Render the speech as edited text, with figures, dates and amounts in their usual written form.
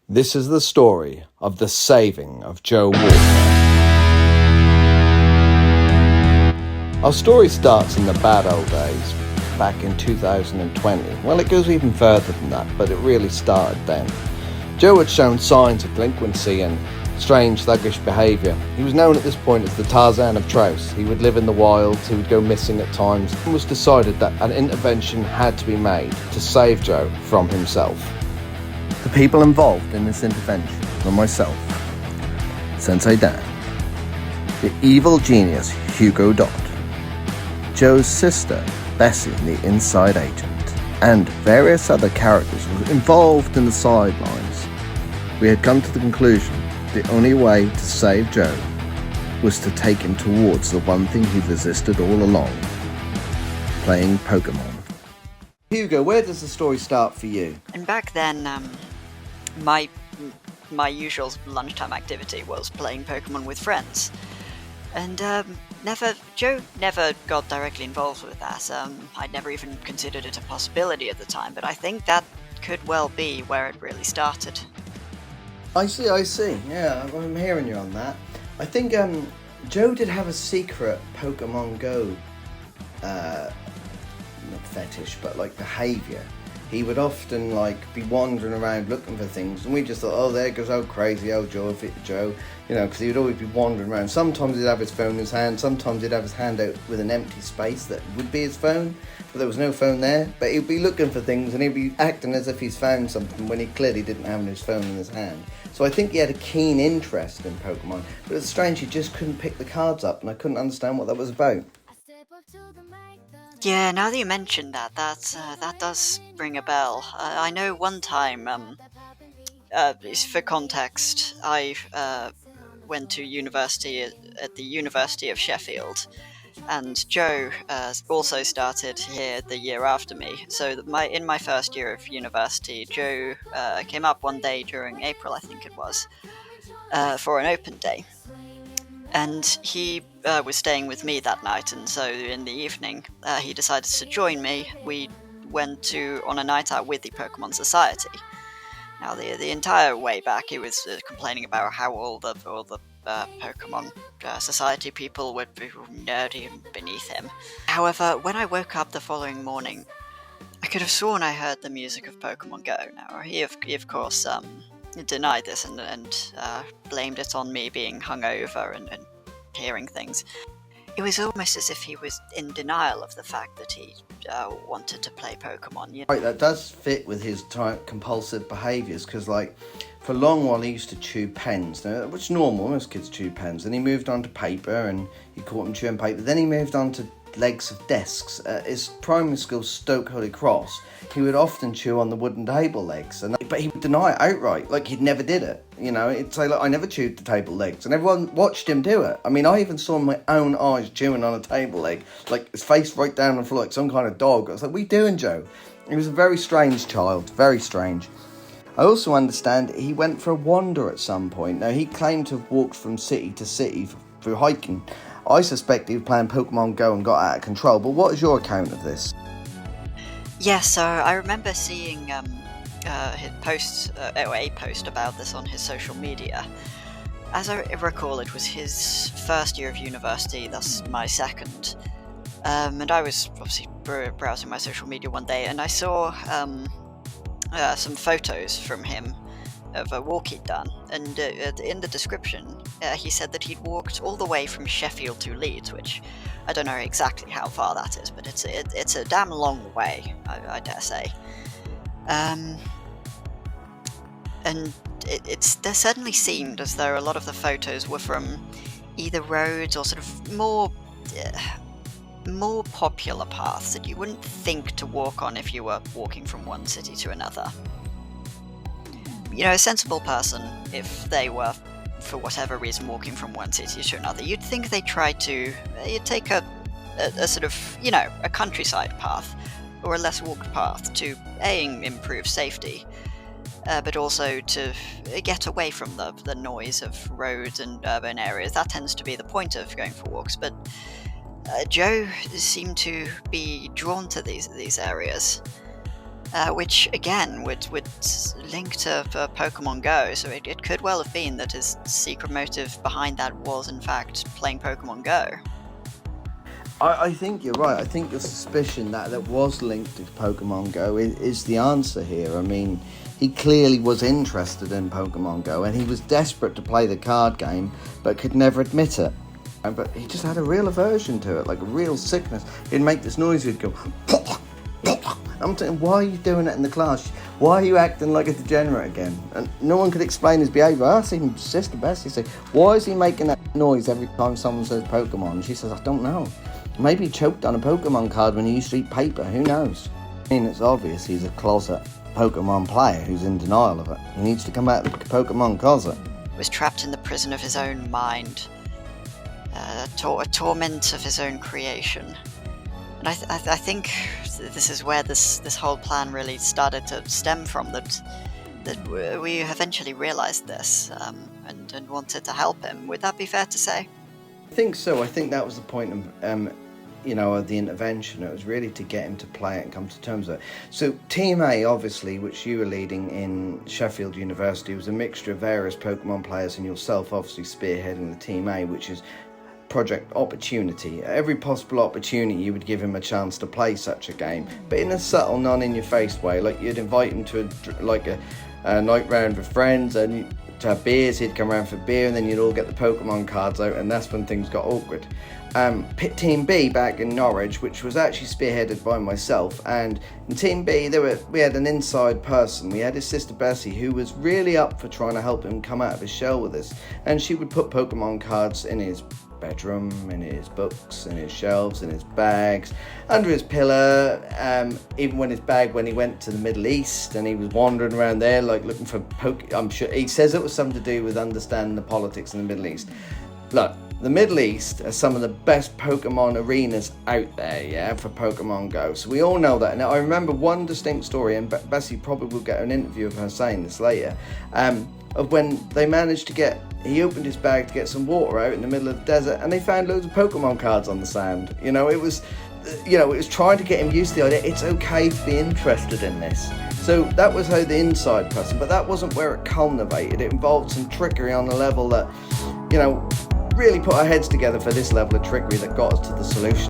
This is the story of the saving of Joe Walker. Our story starts in the bad old days, back in 2020. Well, it goes even further than that, but it really started then. Joe had shown signs of delinquency and strange thuggish behaviour. He was known at this point as the Tarzan of Trouse. He would live in the wilds, he would go missing at times. It was decided that an intervention had to be made to save Joe from himself. The people involved in this intervention were myself, Sensei Dan, the evil genius Hugo Dodd, Joe's sister Bessie, the inside agent, and various other characters involved in the sidelines. We had come to the conclusion the only way to save Joe was to take him towards the one thing he resisted all along, playing Pokemon. Hugo, where does the story start for you? And back then, my usual lunchtime activity was playing Pokemon with friends, and Joe never got directly involved with that. I'd never even considered it a possibility at the time, but I think that could well be where it really started. I see. Yeah, I'm hearing you on that. I think Joe did have a secret Pokemon Go, not fetish, but like behaviour. He would often be wandering around looking for things, and we just thought, oh, there goes old crazy old Joe, because he would always be wandering around. Sometimes he'd have his phone in his hand, sometimes he'd have his hand out with an empty space that would be his phone, but there was no phone there. But he'd be looking for things, and he'd be acting as if he's found something when he clearly didn't have his phone in his hand. So I think he had a keen interest in Pokemon, but it's strange he just couldn't pick the cards up, and I couldn't understand what that was about. Yeah, now that you mention that does ring a bell. I know one time, for context, I went to university at the University of Sheffield, and Joe also started here the year after me. So in my first year of university, Joe came up one day during April, I think it was, for an open day. And he was staying with me that night, and so in the evening he decided to join me. We went on a night out with the Pokemon Society. Now the entire way back he was complaining about how all the Pokemon Society people were nerdy and beneath him. However, when I woke up the following morning, I could have sworn I heard the music of Pokemon Go. Now he of course denied this and blamed it on me being hungover and hearing things. It was almost as if he was in denial of the fact that he wanted to play Pokemon. Right, that does fit with his compulsive behaviours, because for a long while he used to chew pens, which is normal, most kids chew pens. Then he moved on to paper, and he caught him chewing paper. Then he moved on to legs of desks. At his primary school, Stoke Holy Cross, he would often chew on the wooden table legs, but he would deny it outright, like he'd never did it. He'd say, look, I never chewed the table legs, and everyone watched him do it. I mean, I even saw my own eyes chewing on a table leg, like his face right down on the floor, like some kind of dog. I was like, what are you doing, Joe? He was a very strange child, very strange. I also understand he went for a wander at some point. Now, he claimed to have walked from city to city through hiking. I suspect he was playing Pokemon Go and got out of control, but what is your account of this? Yes, so I remember seeing his posts, a post about this on his social media. As I recall, it was his first year of university, thus my second. And I was obviously browsing my social media one day, and I saw some photos from him of a walk he'd done, and in the description he said that he'd walked all the way from Sheffield to Leeds, which I don't know exactly how far that is, but it's a damn long way, I dare say. And there certainly seemed as though a lot of the photos were from either roads or sort of more popular paths that you wouldn't think to walk on if you were walking from one city to another. A sensible person, if they were, for whatever reason, walking from one city to another, you'd think they'd try to take a sort of, a countryside path, or a less walked path, to improve safety, but also to get away from the noise of roads and urban areas. That tends to be the point of going for walks, but Joe seemed to be drawn to these areas. which again would link to Pokemon Go. So it could well have been that his secret motive behind that was in fact playing Pokemon Go. I think you're right. I think your suspicion that was linked to Pokemon Go is the answer here. I mean, he clearly was interested in Pokemon Go, and he was desperate to play the card game, but could never admit it. But he just had a real aversion to it, like a real sickness. He'd make this noise, he'd go... I'm saying, why are you doing it in the class? Why are you acting like a degenerate again? And no one could explain his behaviour. I asked even Sister Bessie, say, why is he making that noise every time someone says Pokemon? And she says, I don't know. Maybe he choked on a Pokemon card when he used to eat paper. Who knows? I mean, it's obvious he's a closet Pokemon player who's in denial of it. He needs to come out of the Pokemon closet. He was trapped in the prison of his own mind, a torment of his own creation. And I think this is where this whole plan really started to stem from. That we eventually realised this and wanted to help him. Would that be fair to say? I think so. I think that was the point of of the intervention. It was really to get him to play it and come to terms with it. So Team A, obviously, which you were leading in Sheffield University, was a mixture of various Pokemon players and yourself obviously spearheading the Team A, which is Project Opportunity. Every possible opportunity you would give him a chance to play such a game, but in a subtle, non-in-your-face way. Like you'd invite him to a night round with friends and to have beers. He'd come around for beer, and then you'd all get the Pokemon cards out, and that's when things got awkward. Team B back in Norwich, which was actually spearheaded by myself, and in Team B we had an inside person. We had his sister Bessie, who was really up for trying to help him come out of his shell with us, and she would put Pokemon cards in his bedroom, in his books, in his shelves, in his bags, under his pillow, even when he went to the Middle East and he was wandering around there like looking for I'm sure he says it was something to do with understanding the politics in the Middle East. Look, the Middle East are some of the best Pokemon arenas out there, yeah, for Pokemon Go. So we all know that. Now, I remember one distinct story, and Bessie probably will get an interview of her saying this later, of when they managed to he opened his bag to get some water out in the middle of the desert, and they found loads of Pokemon cards on the sand. It was trying to get him used to the idea it's okay to be interested in this. So that was how the inside person, but that wasn't where it culminated. It involved some trickery on the level that, really put our heads together for this level of trickery that got us to the solution.